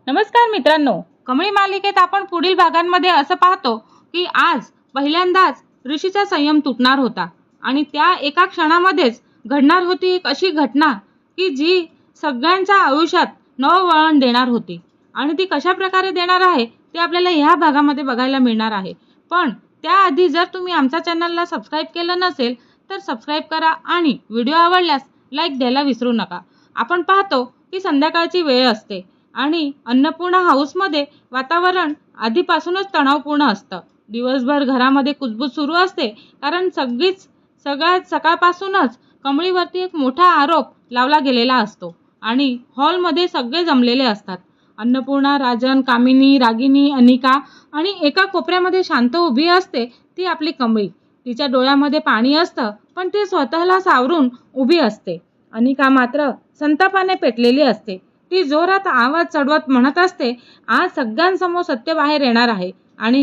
नमस्कार मित्रांनो, कमळी मालिकेत आपण पुढील भागांमध्ये असं पाहतो की आज पहिल्यांदाच ऋषीचा संयम तुटणार होता आणि त्या एका क्षणामध्येच घडणार होती एक अशी घटना की जी सगळ्यांच्या आयुष्यात नवं वळण देणार होती आणि ती कशा प्रकारे देणार आहे ते आपल्याला ह्या भागामध्ये बघायला मिळणार आहे। पण त्याआधी जर तुम्ही आमच्या चॅनलला सबस्क्राइब केलं नसेल तर सबस्क्राइब करा आणि व्हिडिओ आवडल्यास लाईक द्यायला विसरू नका। आपण पाहतो की संध्याकाळची वेळ असते आणि अन्नपूर्णा हाऊसमध्ये वातावरण आधीपासूनच तणावपूर्ण असतं। दिवसभर घरामध्ये कुजबूज सुरू असते कारण सगळ्यात सकाळपासूनच कमळीवरती एक मोठा आरोप लावला गेलेला असतो आणि हॉलमध्ये सगळे जमलेले असतात। अन्नपूर्णा, राजन, कामिनी, रागिनी, अनिका आणि एका कोपऱ्यामध्ये शांत उभी असते ती आपली कमळी। तिच्या डोळ्यामध्ये पाणी असतं पण ती स्वतःला सावरून उभी असते। अनिका मात्र संतापाने पेटलेली असते। ती जोरात आवाज चढवत म्हणत असते, आज सगळ्यांसमोर सत्य बाहेर येणार आहे आणि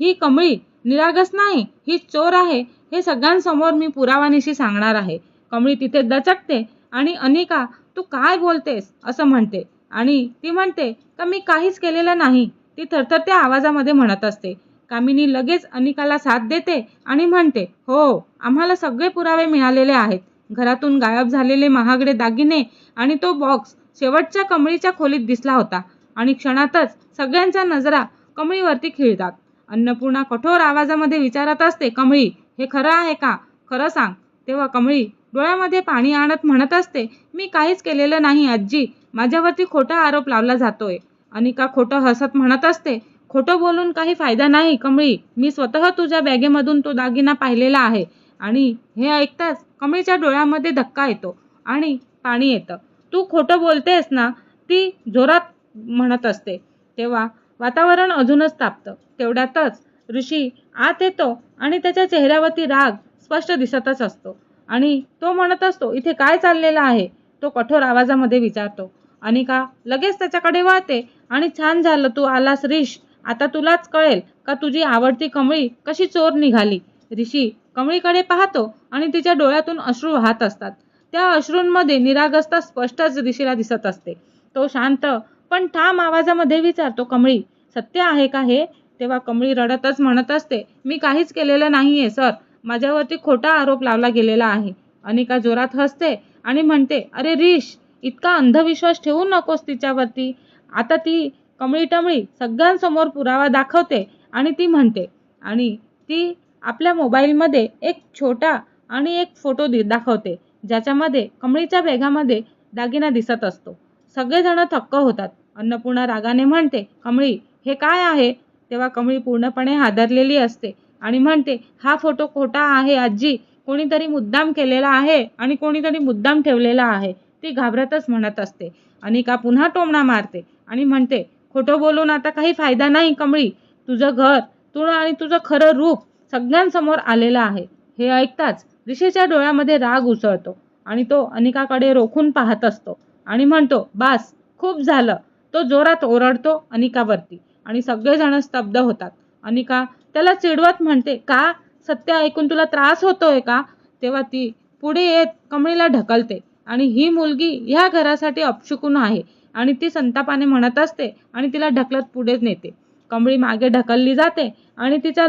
ही कमळी निरागस नाही, ही चोर आहे हे सगळ्यांसमोर मी पुरावानिशी सांगणार आहे। कमळी तिथे दचकते आणि अनिका तू काय बोलतेस असं म्हणते आणि ती म्हणते का मी काहीच केलेलं नाही, ती थरथरत्या आवाजामध्ये म्हणत असते। कामिनी लगेच अनिकाला साथ देते आणि म्हणते, हो आम्हाला सगळे पुरावे मिळालेले आहेत। घरातून गायब झालेले महागडे दागिने आणि तो बॉक्स शेवटच्या कमळीच्या खोलीत दिसला होता आणि क्षणातच सगळ्यांच्या नजरा कमळीवरती खिळतात। अन्नपूर्णा कठोर आवाजामध्ये विचारत असते, कमळी हे खरं आहे का, खरं सांग। तेव्हा कमळी डोळ्यामध्ये पाणी आणत म्हणत असते, मी काहीच केलेलं नाही आजी, माझ्यावरती खोटा आरोप लावला जातोय। अनिका खोटं हसत म्हणत असते, खोटं बोलून काही फायदा नाही कमळी, मी स्वतः तुझ्या बॅगेमधून तो दागिना पाहिलेला आहे। आणि हे ऐकताच कमळीच्या डोळ्यामध्ये धक्का येतो आणि पाणी येतं। तू खोटं बोलतेस ना, ती जोरात म्हणत असते। तेव्हा वातावरण अजूनच तापतं। तेवढ्यातच ऋषी आत येतो आणि त्याच्या चेहऱ्यावरती राग स्पष्ट दिसतच असतो आणि तो म्हणत असतो, इथे काय चाललेलं आहे, तो कठोर आवाजामध्ये विचारतो। अनिका लगेच त्याच्याकडे वळते आणि छान झालं तू आलास ऋष, आता तुलाच कळेल का तुझी आवडती कमळी कशी चोर निघाली। ऋषी कमळीकडे पाहतो आणि तिच्या डोळ्यातून अश्रू वाहत असतात। त्या अश्रूंमध्ये निरागसता स्पष्टच ऋषीला दिसत असते। तो शांत पण ठाम आवाजामध्ये विचारतो, कमळी सत्य आहे का हे। तेव्हा कमळी रडतच म्हणत असते, मी काहीच केलेलं नाहीये सर, माझ्यावरती खोटा आरोप लावला गेलेला आहे। अनिका जोरात हसते आणि म्हणते, अरे ऋष, इतका अंधविश्वास ठेवू नकोस तिच्यावरती। आता ती कमळी टमळी सगळ्यांसमोर पुरावा दाखवते आणि ती म्हणते आणि ती आपल्या मोबाईलमध्ये एक छोटा आणि एक फोटो दाखवते ज्याच्यामध्ये कमळीच्या बॅगामध्ये दागिना दिसत असतो। सगळेजण थक्क होतात। अन्नपूर्णा रागाने म्हणते, कमळी हे काय आहे। तेव्हा कमळी पूर्णपणे हादरलेली असते आणि म्हणते, हा फोटो खोटा आहे आजी, कोणीतरी मुद्दाम केलेला आहे आणि कोणीतरी मुद्दाम ठेवलेला आहे, ती घाबरतच म्हणत असते। अनिका पुन्हा टोमणा मारते आणि म्हणते, खोटं बोलून आता काही फायदा नाही कमळी, तुझं घर आणि तुझं खरं रूप सगळ्यांसमोर आलेलं आहे। हे ऐकताच ऋषीच्या डोळ्यामध्ये राग उसळतो आणि तो अनिकाकडे रोखून पाहत असतो आणि म्हणतो, बास खूप झालं। तो जोरात ओरडतो अनिकावरती आणि सगळेजण स्तब्ध होतात। अनिका त्याला चिडवत म्हणते, का सत्य ऐकून तुला त्रास होतोय का। तेव्हा ती पुढे येत कमळीला ढकलते आणि ही मुलगी ह्या घरासाठी अपशकुन आहे आणि ती संतापाने म्हणत असते आणि तिला ढकलत पुढे नेते। कमळी मागे ढकलली जाते आणि तिचा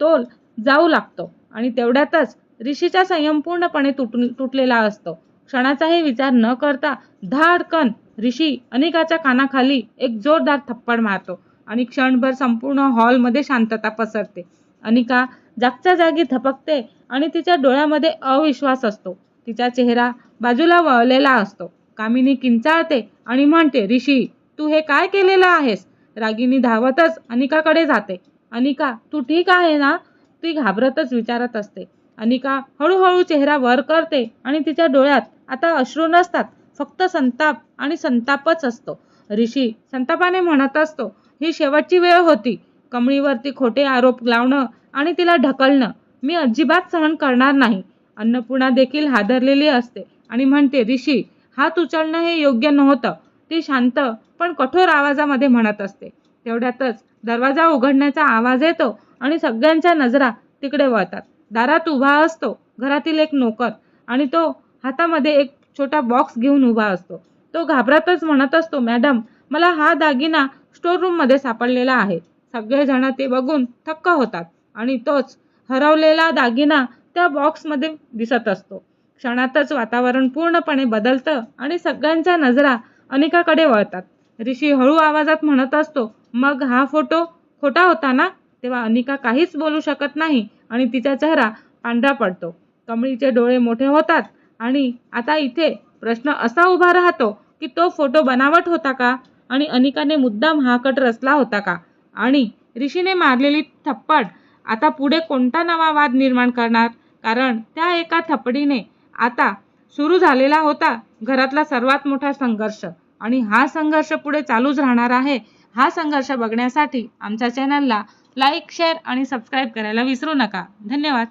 तोल जाऊ लागतो आणि तेवढ्यातच ऋषीचा संयम पूर्णपणे तुटलेला असतो। क्षणाचाही विचार न करता धाडकन ऋषी अनिकाच्या कानाखाली एक जोरदार थप्पड मारतो आणि क्षणभर संपूर्ण हॉलमध्ये शांतता पसरते। अनिका जागच्या जागी धपकते आणि तिच्या डोळ्यामध्ये अविश्वास असतो। तिचा चेहरा बाजूला वळलेला असतो। कामिनी किंचाळते आणि म्हणते, ऋषी तू हे काय केलेलं आहेस। रागिनी धावतच अनिकाकडे जाते। अनिका तू ठीक आहे ना, ती घाबरतच विचारत असते। अनिका हळूहळू चेहरा वर करते आणि तिच्या डोळ्यात आता अश्रू नसतात, फक्त संताप आणि संतापच असतो। ऋषी संतापाने म्हणत असतो, ही शेवटची वेळ होती, कमळीवरती खोटे आरोप लावणं आणि तिला ढकलणं मी अजिबात सहन करणार नाही। अन्नपूर्णा देखील हादरलेली असते आणि म्हणते, ऋषी हात उचलणं हे योग्य नव्हतं, ती शांत पण कठोर आवाजामध्ये म्हणत असते। तेवढ्यातच दरवाजा उघडण्याचा आवाज येतो आणि सगळ्यांच्या नजरा तिकडे वळतात। दारात उभा असतो घरातील एक नोकर आणि तो हातामध्ये एक छोटा बॉक्स घेऊन उभा असतो। तो घाबरतच म्हणत असतो, मॅडम मला हा दागिना स्टोर रूम मध्ये सापडलेला आहे. सगळेजण ते बघून थक्क होतात आणि तोच हरवलेला दागिना त्या बॉक्समध्ये दिसत असतो. क्षणातच वातावरण पूर्णपणे बदलतं आणि सगळ्यांच्या नजरा अनिकाकडे वळतात. ऋषी हळू आवाजात म्हणत असतो, मग हा फोटो खोटा होता ना? तेव्हा अनिका काहीच बोलू शकत नाही आणि तिचा चेहरा पांढरा पडतो. कमळीचे डोळे मोठे होतात आणि आता इथे प्रश्न असा उभा राहतो की तो फोटो बनावट होता का आणि अनिकाने मुद्दाम हा कट रचला होता का? आणि ऋषीने मारलेली थप्पड आता पुढे कोणता नवा वाद निर्माण करणार? कारण त्या एका थप्पडीने आता सुरू झालेला होता घरातला सर्वात मोठा संघर्ष आणि हा संघर्ष पुढे चालूच राहणार आहे. हा संघर्ष बघण्यासाठी आमच्या चॅनलला लाईक, शेअर आणि सबस्क्राईब करायला विसरू नका. धन्यवाद.